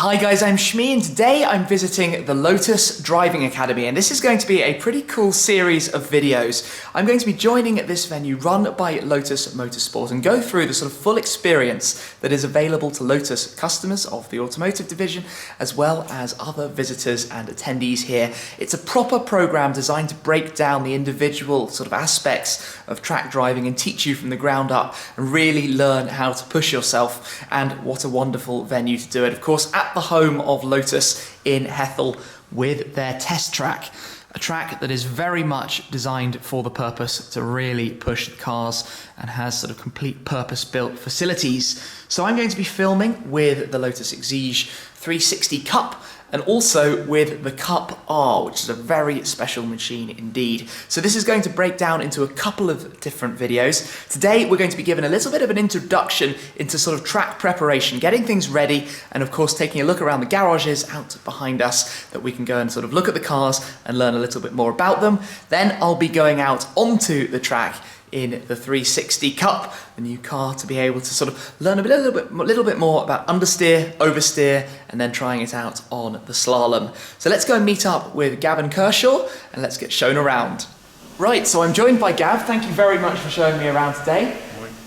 Hi guys, I'm Shmi and today I'm visiting the Lotus Driving Academy, and this is going to be a pretty cool series of videos. I'm going to be joining this venue run by Lotus Motorsport and go through the sort of full experience that is available to Lotus customers of the automotive division as well as other visitors and attendees here. It's a proper program designed to break down the individual sort of aspects of track driving and teach you from the ground up and really learn how to push yourself, and what a wonderful venue to do it. Of course, at the home of Lotus in Hethel with their test track, a track that is very much designed for the purpose to really push the cars and has sort of complete purpose-built facilities. So I'm going to be filming with the Lotus Exige 360 Cup and also with the Cup R, which is a very special machine indeed. So this is going to break down into a couple of different videos. Today we're going to be given a little bit of an introduction into sort of track preparation, getting things ready, and of course taking a look around the garages out behind us that we can go and sort of look at the cars and learn a little bit more about them. Then I'll be going out onto the track in the 360 Cup, the new car, to be able to sort of learn a little bit more about understeer, oversteer, and then trying it out on the slalom. So let's go and meet up with Gavin Kershaw and let's get shown around. Right, so I'm joined by Gav. Thank you very much for showing me around today.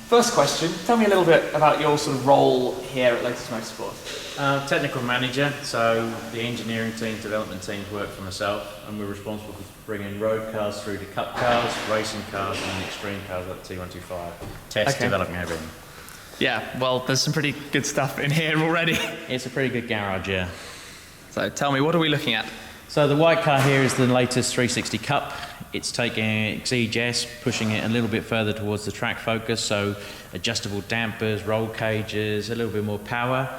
First question, tell me a little bit about your sort of role here at Lotus Motorsport. Technical manager, so the engineering team, development teams work for myself, and we're responsible for bringing road cars through to cup cars, racing cars and extreme cars like T125. Developing everything. Yeah, well, there's some pretty good stuff in here already. It's a pretty good garage, yeah. So tell me, what are we looking at? So the white car here is the latest 360 Cup. It's taking Exige S, pushing it a little bit further towards the track focus, so adjustable dampers, roll cages, a little bit more power.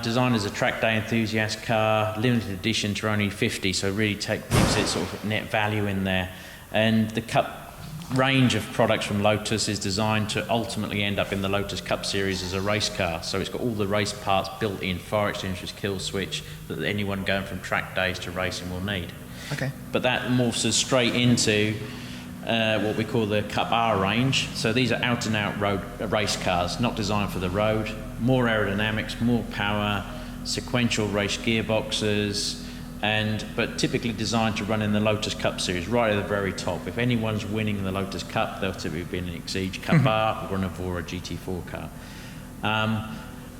Designed as a track day enthusiast car, limited edition to only 50, so really gives it sort of net value in there. And the Cup range of products from Lotus is designed to ultimately end up in the Lotus Cup series as a race car. So it's got all the race parts built in, fire extinguishers, kill switch, that anyone going from track days to racing will need. Okay. But that morphs us straight into what we call the Cup R range. So these are out and out road race cars, not designed for the road. More aerodynamics, more power, sequential race gearboxes, but typically designed to run in the Lotus Cup series, right at the very top. If anyone's winning the Lotus Cup, they'll typically be in an Exige Cup R or an Evora GT4 car.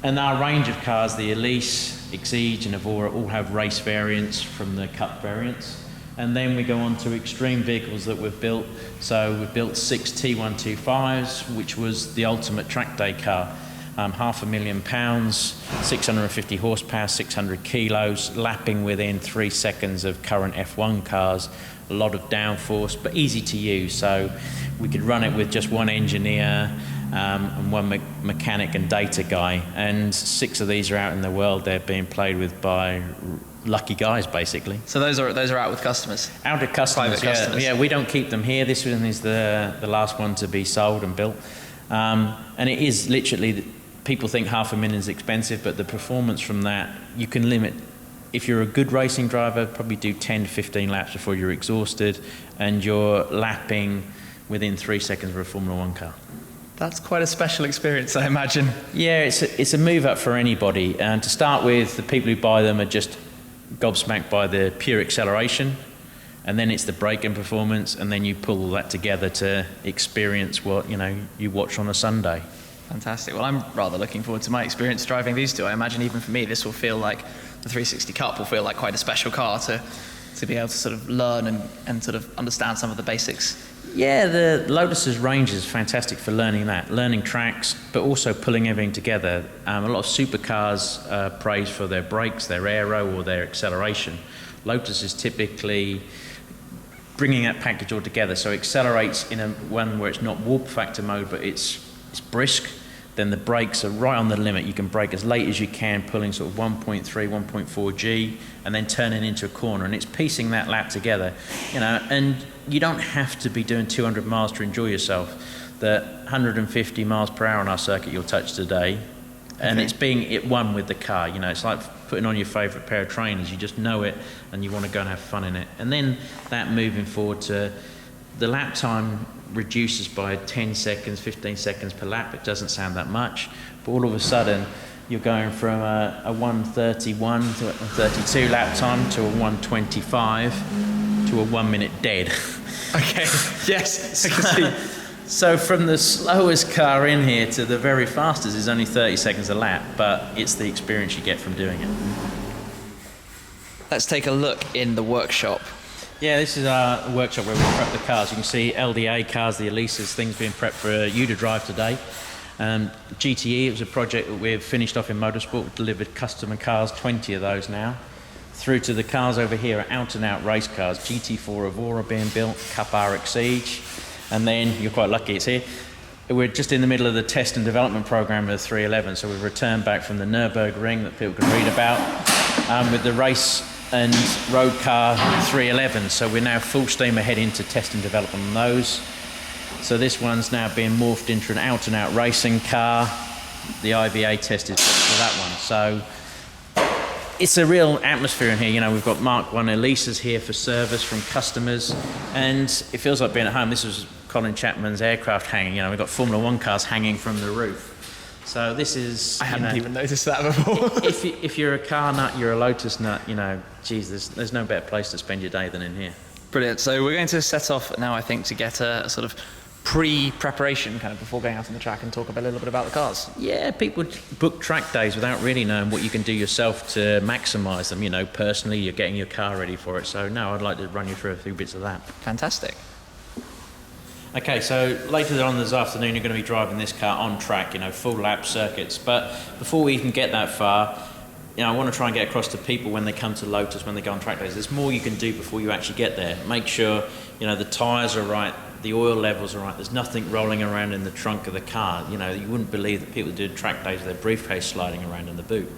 And our range of cars, the Elise, Exige and Evora, all have race variants from the Cup variants. And then we go on to extreme vehicles that we've built. So we've built 6 T125s, which was the ultimate track day car. £500,000, 650 horsepower, 600 kilos, lapping within 3 seconds of current F1 cars. A lot of downforce, but easy to use. So we could run it with just one engineer and one mechanic and data guy. And 6 of these are out in the world. They're being played with by lucky guys, basically. So those are out with customers? Out with customers, private customers. Yeah, we don't keep them here. This one is the last one to be sold and built. And it is literally, people think $500,000 is expensive, but the performance from that, you can limit. If you're a good racing driver, probably do 10 to 15 laps before you're exhausted, and you're lapping within 3 seconds of a Formula 1 car. That's quite a special experience, I imagine. Yeah, it's a move up for anybody. And to start with, the people who buy them are just gobsmacked by the pure acceleration, and then it's the braking performance, and then you pull all that together to experience what you watch on a Sunday. Fantastic. Well, I'm rather looking forward to my experience driving these two. I imagine even for me, this will feel like the 360 Cup will feel like quite a special car to be able to sort of learn and sort of understand some of the basics. Yeah, the Lotus's range is fantastic for learning tracks, but also pulling everything together. A lot of supercars are praised for their brakes, their aero, or their acceleration. Lotus is typically bringing that package all together, so it accelerates in one where it's not warp factor mode, but it's brisk. Then the brakes are right on the limit. You can brake as late as you can, pulling sort of 1.3, 1.4 G, and then turning into a corner, and it's piecing that lap together, and you don't have to be doing 200 miles to enjoy yourself. The 150 miles per hour on our circuit you'll touch today, and it's being at one with the car. It's like putting on your favourite pair of trainers. You just know it, and you want to go and have fun in it. And then that moving forward to the lap time reduces by 10 seconds, 15 seconds per lap. It doesn't sound that much, but all of a sudden you're going from a 1:31 to a 32 lap time to a 1:25 to a 1 minute dead. Okay, yes, I can see. So from the slowest car in here to the very fastest is only 30 seconds a lap, but it's the experience you get from doing it. Let's take a look in the workshop. Yeah, this is our workshop where we prep the cars. You can see LDA cars, the Elises, things being prepped for you to drive today. GTE, it was a project that we've finished off in motorsport. We've delivered customer cars, 20 of those now. Through to the cars over here are out-and-out race cars. GT4 Evora being built, Cup R Exige, and then, you're quite lucky it's here, we're just in the middle of the test and development program of the 311, so we've returned back from the Nürburgring that people can read about with the race and road car 311. So we're now full steam ahead into test and development on those. So this one's now being morphed into an out-and-out racing car. The IVA test is for that one. So it's a real atmosphere in here. You know, we've got Mark 1 Elises here for service from customers, and it feels like being at home. This was Colin Chapman's aircraft hanging. You know, we've got Formula 1 cars hanging from the roof. So this is... I hadn't even noticed that before. if you're a car nut, you're a Lotus nut, you know, geez, there's no better place to spend your day than in here. Brilliant. So we're going to set off now, I think, to get a sort of pre-preparation kind of before going out on the track and talk a little bit about the cars. Yeah, people book track days without really knowing what you can do yourself to maximise them. You know, personally, you're getting your car ready for it. So now I'd like to run you through a few bits of that. Fantastic. Okay, so later on this afternoon you're going to be driving this car on track, you know, full lap circuits. But before we even get that far, you know, I want to try and get across to people when they come to Lotus, when they go on track days. There's more you can do before you actually get there. Make sure, you know, the tyres are right, the oil levels are right, there's nothing rolling around in the trunk of the car. You know, you wouldn't believe that people do track days with their briefcase sliding around in the boot.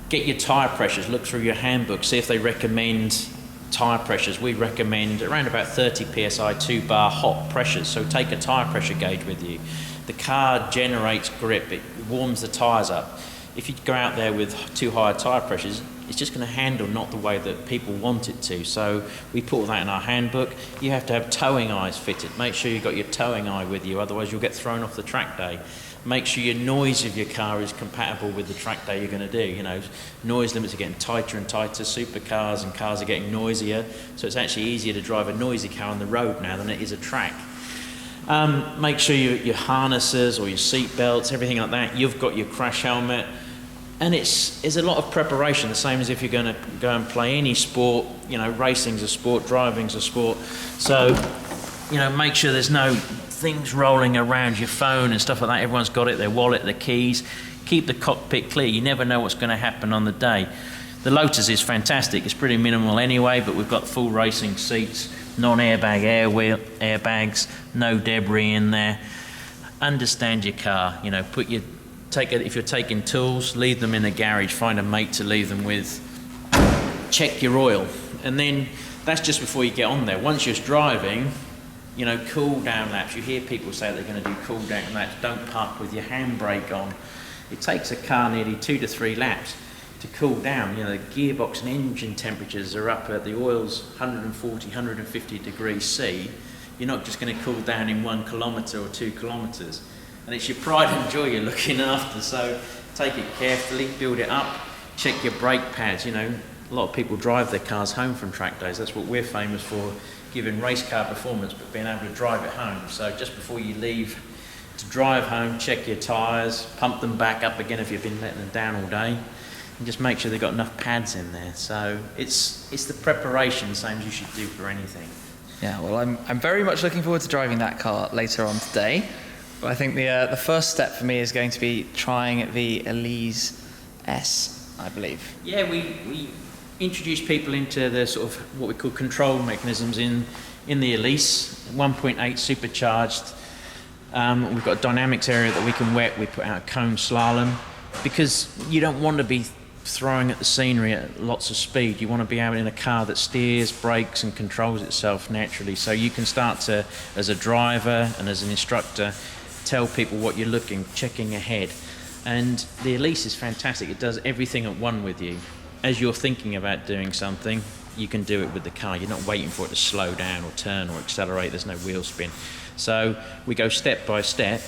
Get your tyre pressures, look through your handbook, see if they recommend tyre pressures. We recommend around about 30 psi 2-bar hot pressures, so take a tyre pressure gauge with you. The car generates grip, it warms the tyres up. If you go out there with too high tyre pressures, it's just going to handle not the way that people want it to. So we put all that in our handbook. You have to have towing eyes fitted. Make sure you've got your towing eye with you, otherwise you'll get thrown off the track day. Make sure your noise of your car is compatible with the track day you're going to do. You know, noise limits are getting tighter and tighter. Supercars and cars are getting noisier, so it's actually easier to drive a noisy car on the road now than it is a track. Make sure your harnesses or your seat belts, everything like that. You've got your crash helmet. And it's a lot of preparation, the same as if you're going to go and play any sport. You know, racing's a sport, driving's a sport. So, you know, make sure there's no things rolling around your phone and stuff like that. Everyone's got it, their wallet, their keys. Keep the cockpit clear. You never know what's going to happen on the day. The Lotus is fantastic. It's pretty minimal anyway, but we've got full racing seats, non-airbag airbags, no debris in there. Understand your car. You know, if you're taking tools, leave them in the garage, find a mate to leave them with, check your oil, and then that's just before you get on there. Once you're driving, you know, cool down laps. You hear people say they're going to do cool down laps. Don't park with your handbrake on. It takes a car nearly 2 to 3 laps to cool down. You know, the gearbox and engine temperatures are up at the oil's 140, 150 degrees C. You're not just going to cool down in 1 kilometre or 2 kilometres. And it's your pride and joy you're looking after, so take it carefully, build it up, check your brake pads. You know, a lot of people drive their cars home from track days. That's what we're famous for, giving race car performance, but being able to drive it home. So just before you leave to drive home, check your tyres, pump them back up again if you've been letting them down all day, and just make sure they've got enough pads in there. So it's the preparation, same as you should do for anything. Yeah, well, I'm very much looking forward to driving that car later on today. But I think the first step for me is going to be trying the Elise S, I believe. Yeah, we introduce people into the sort of what we call control mechanisms in the Elise, 1.8 supercharged. We've got a dynamics area that we can wet. We put out a cone slalom because you don't want to be throwing at the scenery at lots of speed. You want to be out in a car that steers, brakes and controls itself naturally. So you can start to, as a driver and as an instructor, tell people what you're checking ahead. And the Elise is fantastic. It does everything at one with you. As you're thinking about doing something, you can do it with the car. You're not waiting for it to slow down or turn or accelerate. There's no wheel spin. So we go step by step,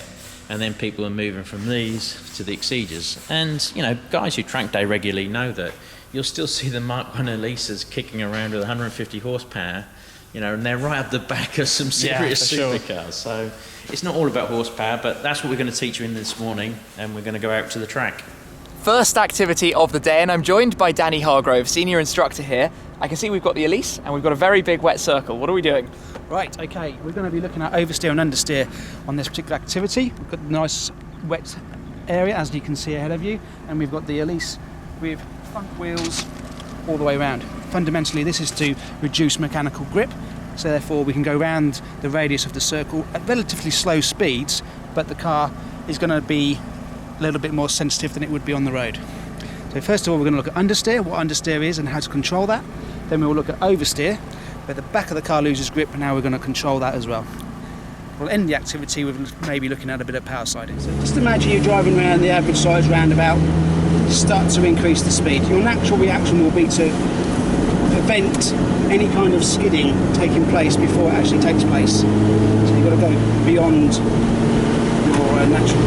and then people are moving from these to the Exiges. And, you know, guys who track day regularly know that you'll still see the Mark I Elises kicking around with 150 horsepower, you know, and they're right up the back of some serious supercars. So it's not all about horsepower, but that's what we're going to teach you in this morning, and we're going to go out to the track. First activity of the day, and I'm joined by Danny Hargrove, senior instructor here. I can see we've got the Elise and we've got a very big wet circle. What are we doing? Right, okay, we're going to be looking at oversteer and understeer on this particular activity. We've got a nice wet area, as you can see ahead of you, and we've got the Elise with front wheels all the way around. Fundamentally, this is to reduce mechanical grip, so therefore we can go around the radius of the circle at relatively slow speeds, but the car is going to be a little bit more sensitive than it would be on the road. So first of all, we're going to look at understeer, what understeer is and how to control that. Then we'll look at oversteer, where the back of the car loses grip, and now we're going to control that as well. We'll end the activity with maybe looking at a bit of power sliding. So just imagine you're driving around the average size roundabout, start to increase the speed. Your natural reaction will be to prevent any kind of skidding taking place before it actually takes place. So you've got to go beyond your natural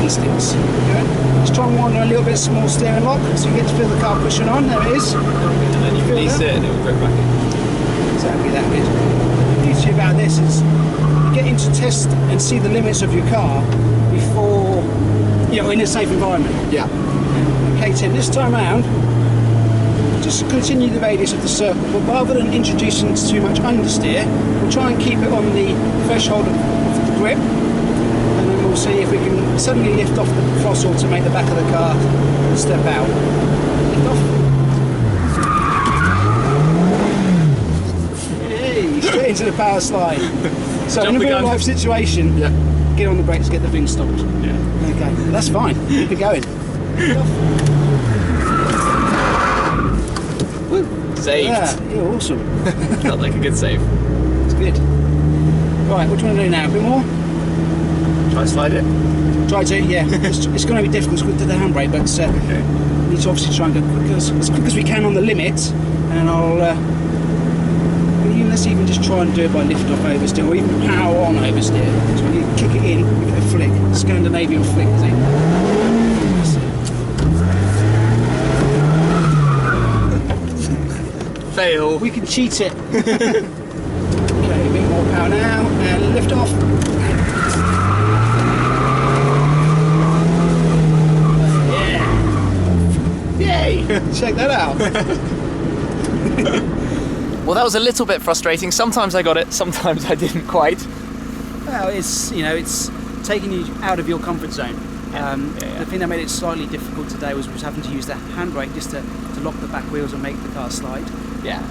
instincts. Okay? Let's try and wander a little bit small steering lock so you get to feel the car pushing on. There it is. And then you release it and it will go back in. Exactly that bit. The beauty about this is you get into test and see the limits of your car before, you know, in a safe environment. Yeah. Okay, Tim, this time around, just continue the radius of the circle, but rather than introducing too much understeer, we'll try and keep it on the threshold of the grip, and then we'll see if we can suddenly lift off the throttle to make the back of the car step out. Lift off. Straight into the power slide. So in a real life situation, get on the brakes, get the thing stopped. Yeah. Okay, that's fine. Keep it going. Woo. Saved. Yeah, you're awesome. Felt like a good save. It's good. Right, what do you want to do now? A bit more? Try to slide it. Try to, yeah. It's going to be difficult to the handbrake, but we need to obviously try and go as quick as we can on the limit, and let's even just try and do it by lift off oversteer, or even power on oversteer. So when you kick it in, give it a flick. Scandinavian flick, is it? Fail. We can cheat it. Okay, a bit more power now, and lift off. Yeah! Yay! Check that out. Well, that was a little bit frustrating. Sometimes I got it, sometimes I didn't quite. Well, it's taking you out of your comfort zone. The thing that made it slightly difficult today was having to use the handbrake just to lock the back wheels and make the car slide. Yeah.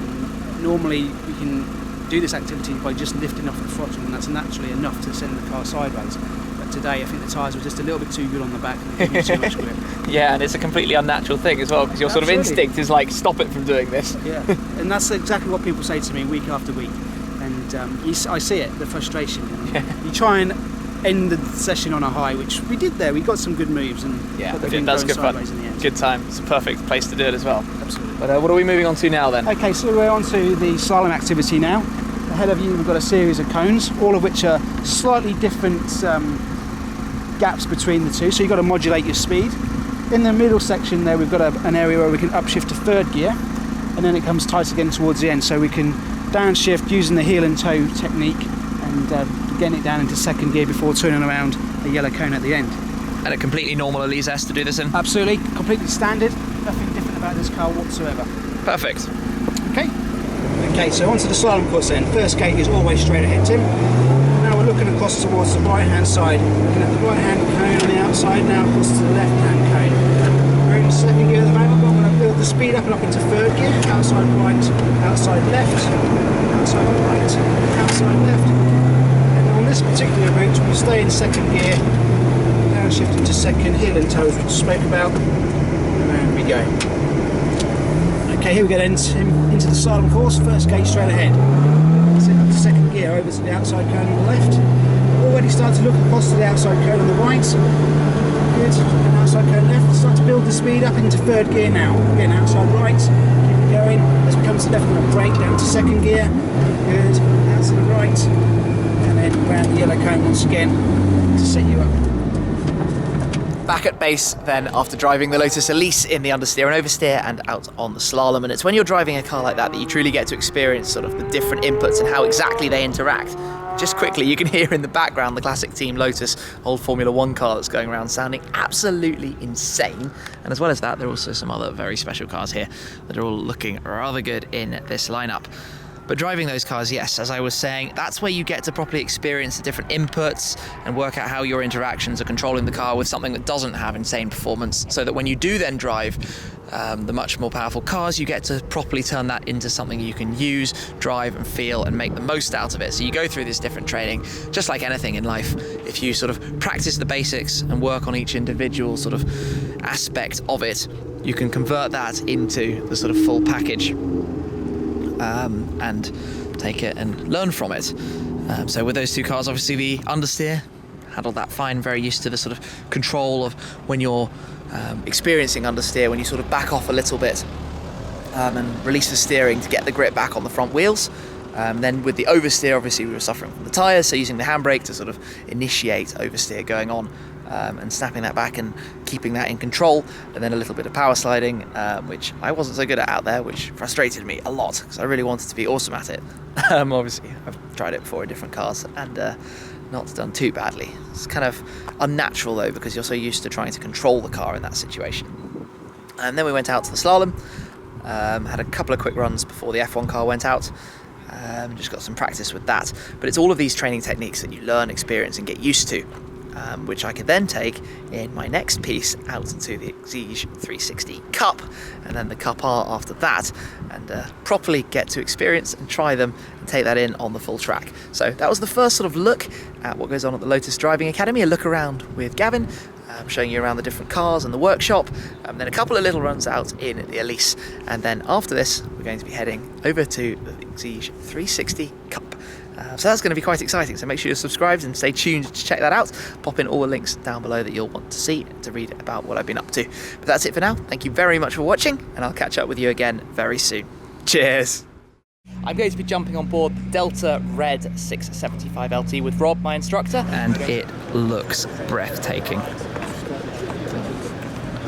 Normally we can do this activity by just lifting off the throttle, and that's naturally enough to send the car sideways. But today I think the tyres were just a little bit too good on the back and giving you too much grip. Yeah, and it's a completely unnatural thing as well, because your sort of instinct is like, stop it from doing this. Yeah, and that's exactly what people say to me week after week. And I see it, the frustration. You try and end the session on a high, which we did there. We got some good moves and got the thing going sideways in the end. Good time. It's a perfect place to do it as well. Absolutely. But what are we moving on to now then? Okay, so we're on to the slalom activity now. Ahead of you we've got a series of cones, all of which are slightly different gaps between the two, so you've got to modulate your speed. In the middle section there we've got an area where we can upshift to third gear, and then it comes tight again towards the end, so we can downshift using the heel and toe technique and getting it down into second gear before turning around a yellow cone at the end. And a completely normal Elise S to do this in? Absolutely, completely standard, nothing different about this car whatsoever. Perfect. Okay, so onto the slalom course then. First gate is always straight ahead, Tim. Now we're looking across towards the right hand side, looking at the right hand cone on the outside, now across to the left hand cone. We're in second gear at the moment, but I'm going to build the speed up and up into third gear. Outside right, outside left, outside right, outside left. And on this particular route we'll stay in second gear, downshift into second, heel and toes which we spoke about, and we go. Okay, here we go then, into the slalom course, first gate straight ahead. Second gear over to the outside cone on the left. Already start to look across to the outside cone on the right. Good, and outside cone left. Start to build the speed up into third gear now. Again, outside right, keep going. As we come to the left, we're going to brake down to second gear. Good. Out to the right. And then round the yellow cone once again to set you up. Back at base then after driving the Lotus Elise in the Understeer and Oversteer and out on the Slalom. And it's when you're driving a car like that that you truly get to experience sort of the different inputs and how exactly they interact. Just quickly, you can hear in the background the classic Team Lotus old Formula 1 car that's going around sounding absolutely insane. And as well as that, there are also some other very special cars here that are all looking rather good in this lineup. But driving those cars, yes, as I was saying, that's where you get to properly experience the different inputs and work out how your interactions are controlling the car with something that doesn't have insane performance, so that when you do then drive the much more powerful cars, you get to properly turn that into something you can use, drive and feel and make the most out of it. So you go through this different training, just like anything in life. If you sort of practice the basics and work on each individual sort of aspect of it, you can convert that into the sort of full package. And take it and learn from it. So with those two cars, obviously the Understeer handled that fine, very used to the sort of control of when you're experiencing understeer, when you sort of back off a little bit and release the steering to get the grip back on the front wheels. Then with the oversteer, obviously we were suffering from the tyres, so using the handbrake to sort of initiate oversteer going on and snapping that back and keeping that in control, and then a little bit of power sliding, which I wasn't so good at out there, which frustrated me a lot because I really wanted to be awesome at it. Obviously I've tried it before in different cars and not done too badly. It's kind of unnatural though, because you're so used to trying to control the car in that situation. And then we went out to the slalom, had a couple of quick runs before the F1 car went out. Just got some practice with that. But it's all of these training techniques that you learn, experience and get used to, which I could then take in my next piece out to the Exige 360 Cup, and then the Cup R after that, and properly get to experience and try them and take that in on the full track. So that was the first sort of look at what goes on at the Lotus Driving Academy, a look around with Gavin, showing you around the different cars and the workshop, then a couple of little runs out in the Elise, and then after this we're going to be heading over to the Exige 360 Cup. So that's going to be quite exciting, so make sure you're subscribed and stay tuned to check that out. Pop in all the links down below that you'll want to see to read about what I've been up to. But that's it for now. Thank you very much for watching, and I'll catch up with you again very soon. Cheers! I'm going to be jumping on board the Delta Red 675 LT with Rob, my instructor. And it looks breathtaking.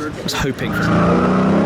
I was hoping for